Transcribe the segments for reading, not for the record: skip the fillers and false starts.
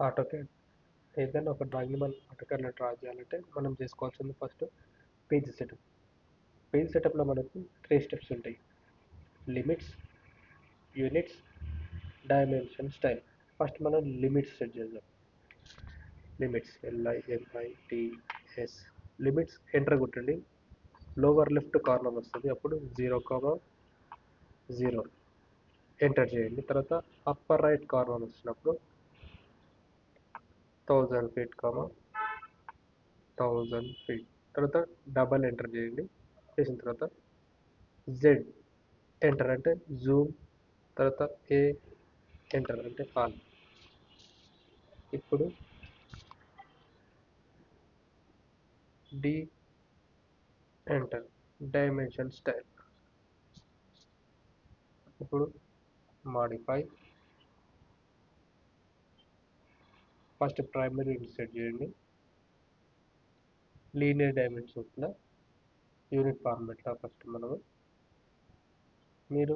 AutoCAD ఏదైనా ఒక డ్రాయింగ్ని మనం ఆటోకేడ్లో డ్రా చేయాలంటే మనం చేసుకోవాల్సింది ఫస్ట్ పేజ్ సెటప్. పేజ్ సెటప్లో మనకు 3 స్టెప్స్ ఉంటాయి: limits, units, dimension, style. First మనం లిమిట్స్ సెట్ చేద్దాం. Limits LIMITS. లిమిట్స్ ఎంటర్ కొట్టండి. లోవర్ లెఫ్ట్ కార్నర్ వస్తుంది, అప్పుడు 0,0 ఎంటర్ చేయండి. తర్వాత అప్పర్ రైట్ కార్నర్ వచ్చినప్పుడు 1000 ఫీట్, 1000 ఫీట్. తర్వాత డబల్ ఎంటర్ చేయండి. చేసిన తర్వాత జెడ్ ఎంటర్ అంటే జూమ్, తర్వాత ఏ ఎంటర్ అంటే ఆల్. ఇప్పుడు డి ఎంటర్ డైమెన్షన్ స్టైల్. ఇప్పుడు మాడిఫై. ఫస్ట్ ప్రైమరీ సెట్ చేయండి. లీనియర్ డైమెన్షన్స్లో యూనిట్ ఫార్మాట్లో ఫస్ట్ మనము, మీరు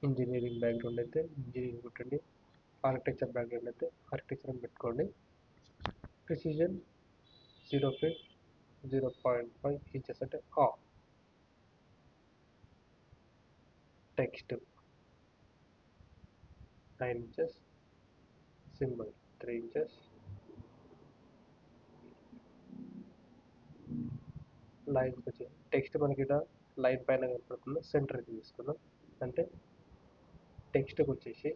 ఇంజనీరింగ్ బ్యాక్గ్రౌండ్ అయితే ఇంజనీరింగ్ కొట్టండి, ఆర్కిటెక్చర్ బ్యాక్గ్రౌండ్ అయితే ఆర్కిటెక్చర్ అని పెట్టుకోండి. ప్రిసిజన్ 0 ఫీట్ 0.5 ఇంచెస్ అంటే half. Text 9 inches, symbol 3 inches, lines వచ్చి టెక్స్ట్ మనకి ఇక్కడ లైన్ పైన కనపడుతుంది, సెంటర్కి తీసుకున్నాం. అంటే టెక్స్ట్కి వచ్చేసి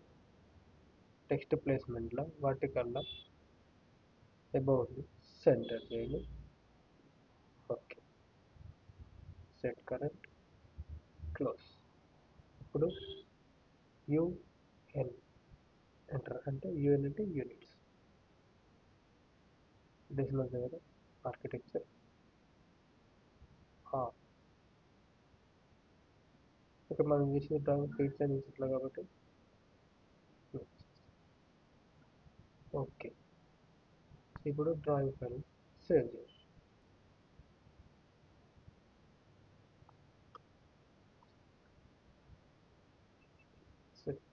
టెక్స్ట్ ప్లేస్మెంట్లో వర్టికల్లో అబౌవ్ సెంటర్ చేయండి. Okay, set current, close. ఇప్పుడు యుఎన్ ఎంటర్ అంటే యుఎన్ అంటే యూనిట్స్. డెసిమల్ దగ్గర ఆర్కిటెక్చర్ ఇక్కడ మనం చేసిన డ్రాయింగ్ ఫీట్స్ అండ్ ఇంచెస్లో కాబట్టి ఓకే. ఇప్పుడు డ్రాయింగ్ ఫైల్ సేవ్ చేయండి.